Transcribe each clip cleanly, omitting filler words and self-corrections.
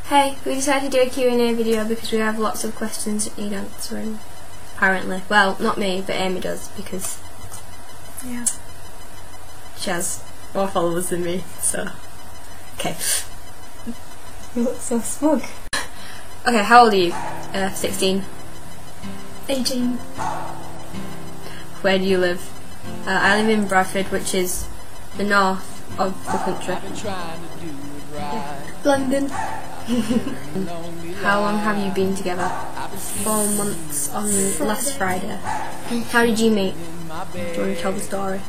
Hey, we decided to do a Q&A video because we have lots of questions that need answering. Apparently. Well, not me, but Amy does, because she has more followers than me, so... Okay. You look so smug. Okay, how old are you? 16. 18. Where do you live? I live in Bradford, which is the north of the country. London. How long have you been together? 4 months on last Friday. How did you meet? Do you want to tell the story?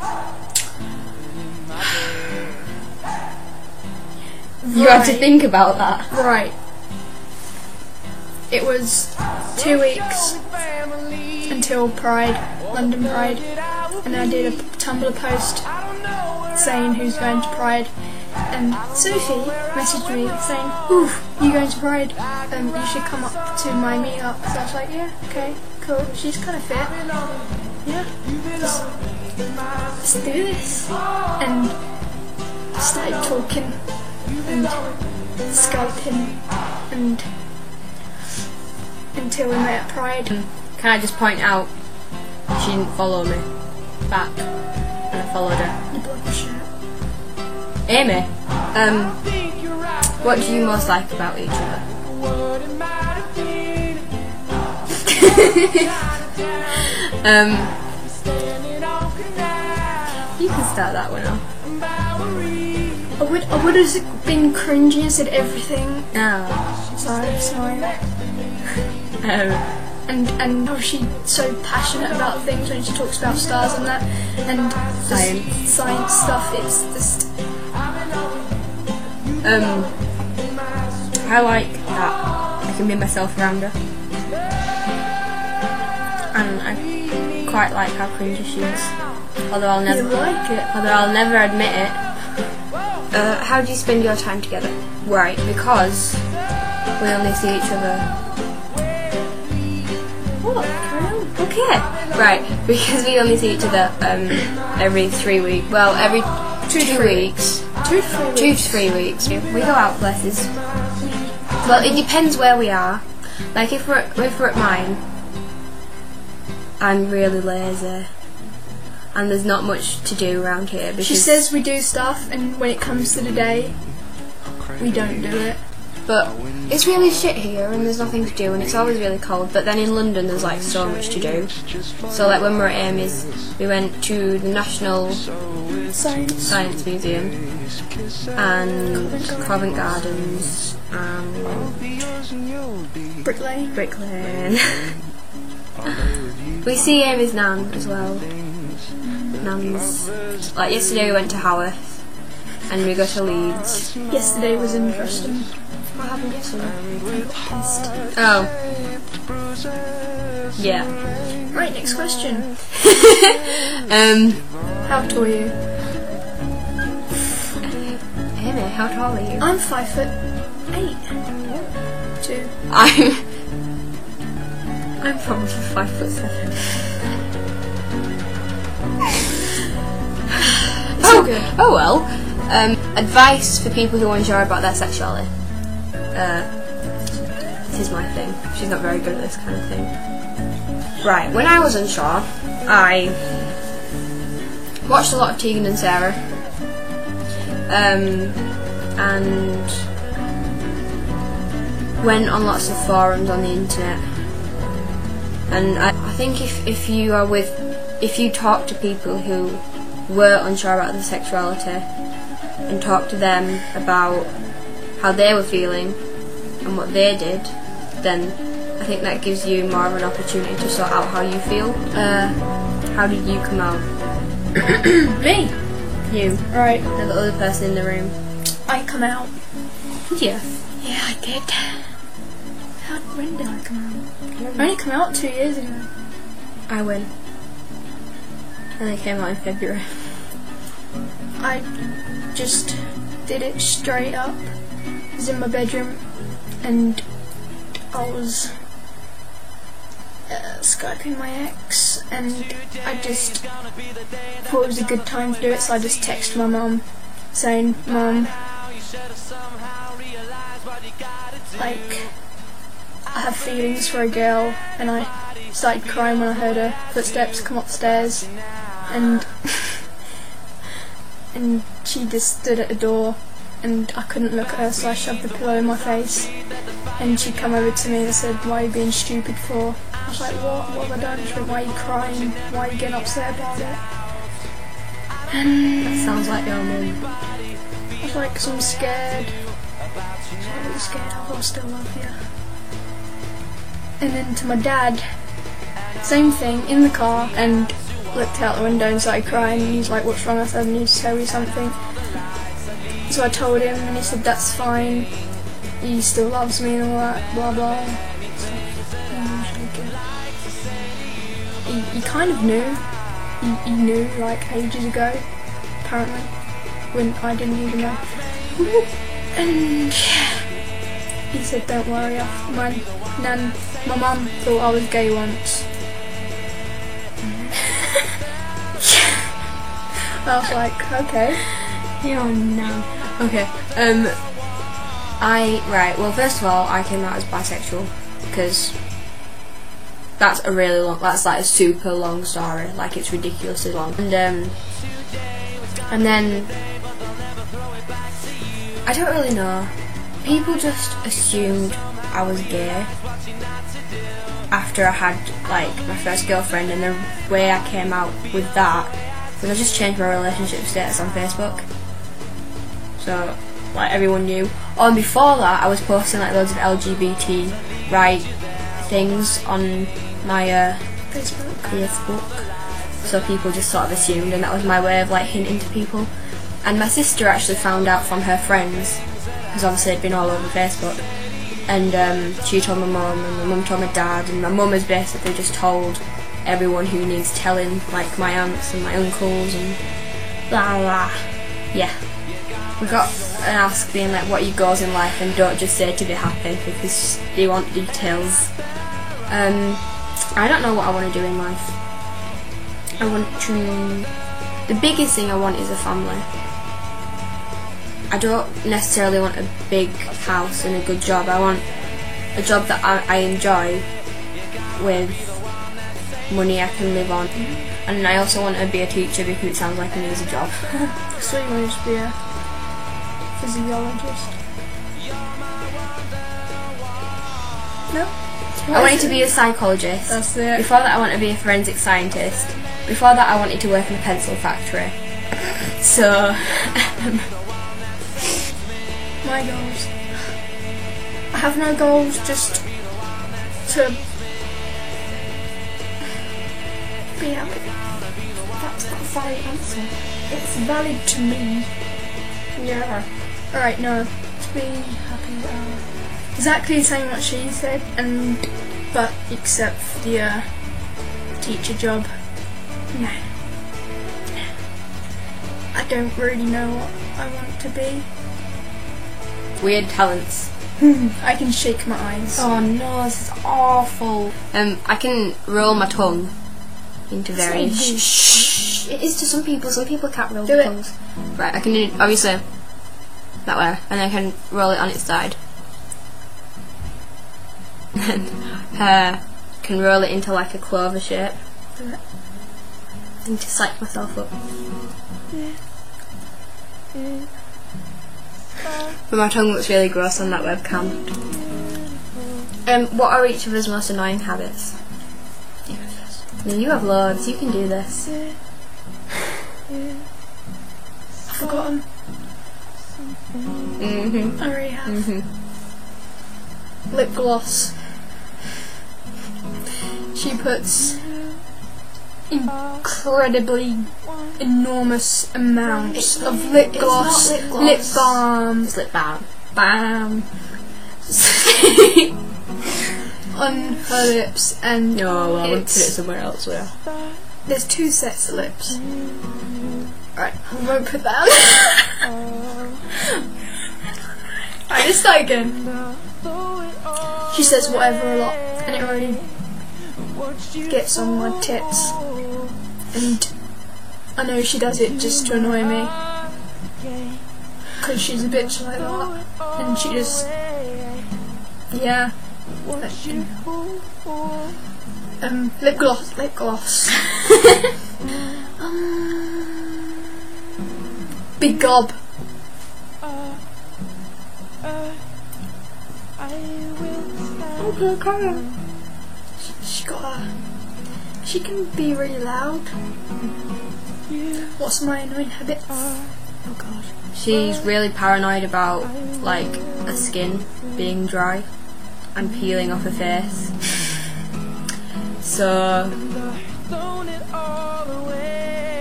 You had to think about that. Right. It was 2 weeks until Pride, London Pride, and I did a Tumblr post saying who's going to Pride, and Sophie messaged me saying, "Ooh, you going to Pride? You should come up to my meetup." So I was like, "Yeah, okay, cool. She's kind of fit. Yeah, let's do this." And started talking and Skyping and until we met at Pride. Can I just point out, she didn't follow me back, and I followed her. You block the shirt. Amy, what do you most like about each other? You can start that one off. I would have been cringy and said everything. Oh. Sorry. And how she's so passionate about things when she talks about stars and that, and science stuff. It's just I like that I can be myself around her, and I quite like how cringy she is. Although I'll never admit it. How do you spend your time together? Right, because we only see each other. What? Okay. Right, because we only see each other every 3 weeks. Well, every 2 weeks. 2 to 3 weeks. 2 to 3 weeks. We go out places. Well, it depends where we are. Like if we're at mine, I'm really lazy, and there's not much to do around here. Because she says we do stuff, and when it comes to the day, we don't do it. But it's really shit here, and there's nothing to do, and it's always really cold. But then in London, there's like so much to do. So like when we were at Amy's, we went to the National Science Museum and Covent Gardens and Brick Lane. We see Amy's nan as well. Nan's. Like yesterday, we went to Haworth, and we go to Leeds. Yesterday was interesting. What happened yesterday? I got pissed. Oh. Yeah. Right, next question. How tall are you? Amy, how tall are you? I'm 5'8". 2. I'm probably 5'7". Oh well. Advice for people who are unsure about their sexuality. This is my thing. She's not very good at this kind of thing. Right, when I was unsure, I watched a lot of Tegan and Sarah. And went on lots of forums on the internet. And I think if you talk to people who were unsure about their sexuality and talk to them about how they were feeling and what they did, then I think that gives you more of an opportunity to sort out how you feel. How did you come out? Me? You. Right. The other person in the room. I come out. Did you? Yeah, I did. When did I come out? I only come out 2 years ago. I win. And I came out in February. I just did it straight up. I was in my bedroom and I was Skyping my ex, and I just thought it was a good time to do it, so I just texted my mum saying, "Mum, like, I have feelings for a girl, and I started crying when I heard her footsteps come upstairs, and and she just stood at the door, and I couldn't look at her, so I shoved the pillow in my face, and she come over to me and said, "Why are you being stupid for?" I was like, what have I done? She went, "Why are you crying? Why are you getting upset about it?" And That sounds like your mum. I was like, "'Cause I'm scared." So I'm really scared, I will still love you. And then to my dad, same thing, in the car, and looked out the window and started crying, and he's like, "What's wrong?" I said, "I need to tell you something." So I told him, and he said, "That's fine, he still loves me and all that, blah blah." So, he kind of knew, he knew like ages ago, apparently, when I didn't even know. And he said, "Don't worry, my mum thought I was gay once." I was like, okay. Oh no. Okay. Well, first of all, I came out as bisexual because that's a really long. That's like a super long story. Like, it's ridiculously long. And then I don't really know. People just assumed I was gay after I had like my first girlfriend, and the way I came out with that was I just changed my relationship status on Facebook. So like everyone knew. Oh, and before that, I was posting like loads of LGBT right things on my Facebook. So people just sort of assumed, and that was my way of like hinting to people. And my sister actually found out from her friends, because obviously it'd been all over Facebook. And she told my mum, and my mum told my dad, and my mum has basically just told everyone who needs telling, like my aunts and my uncles and blah blah. Yeah. We got an ask being like, "What are your goals in life?" and don't just say to be happy, because they want details. I don't know what I want to do in life. The biggest thing I want is a family. I don't necessarily want a big house and a good job. I want a job that I enjoy with money I can live on. And I also want to be a teacher because it sounds like an easy job. So you want to be a physiologist? No? I wanted to be a psychologist. That's it. Before that I wanted to be a forensic scientist. Before that I wanted to work in a pencil factory. So... my goals. I have no goals, just to be happy. That's not a valid answer. It's valid to me. Yeah. Alright, no. To be happy. Exactly the same what she said, but except for the teacher job. No. I don't really know what I want to be. Weird talents. I can shake my eyes. Oh no, this is awful. I can roll my tongue into various. Shh. It is to some people. Some people can't roll their tongues. Right, I can do it obviously that way, and I can roll it on its side. And can roll it into like a clover shape. Do it. And to psych myself up. But my tongue looks really gross on that webcam. What are each of us most annoying habits? I mean, you have loads, you can do this. I've forgotten. I already have. Lip gloss. She puts incredibly enormous amounts of lip gloss, lip balm, It's lip balm. on her lips, and No, well, I would put it it's, somewhere else. Where? there's 2 sets of lips. Right, I won't put that on. Alright, let's start again. She says whatever a lot, and it really gets on my tits. And I know she does it just to annoy me, because she's a bitch like that, and she just Yeah. Lip gloss. Big gob. Okay, carry on. She can be really loud. What's my annoying habits? Oh god. She's really paranoid about like her skin being dry and peeling off her face. So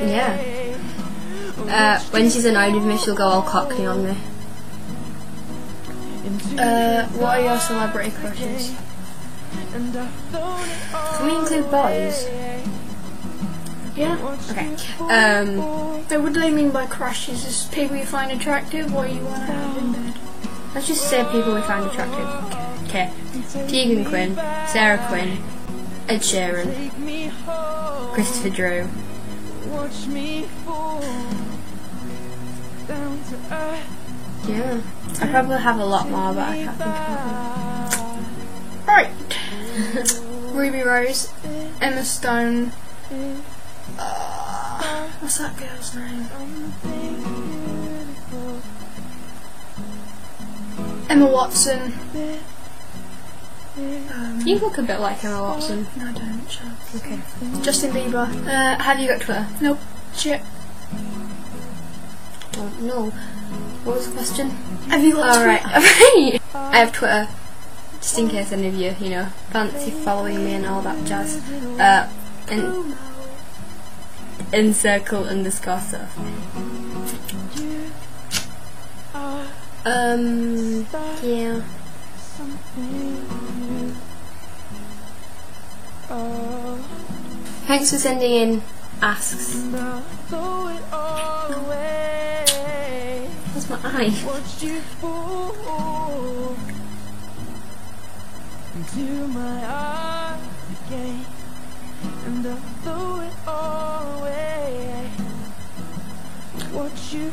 yeah. When she's annoyed with me, she'll go all cockney on me. What are your celebrity crushes? Can we include boys? Yeah. Okay. So what do they mean by crushes? Is people you find attractive or you want to have in bed? Let's just say people we find attractive. Okay. Tegan Quinn, Sarah Quinn, Ed Sheeran, Christopher Drew. Yeah. I probably have a lot more, but I can't think of them. Right. Ruby Rose, Emma Stone. What's that girl's name? Emma Watson. You look a bit like Emma Watson. No, I don't. Shut up. Okay. Justin Bieber. Have you got Twitter? Nope. Shit. Oh, no. What was the question? Have you got Twitter? Alright. I have Twitter. Just in case any of you, fancy following me and all that jazz. _stuff. Yeah. Thanks for sending in asks. What's my eye? Into my heart again, and I threw it all away. What you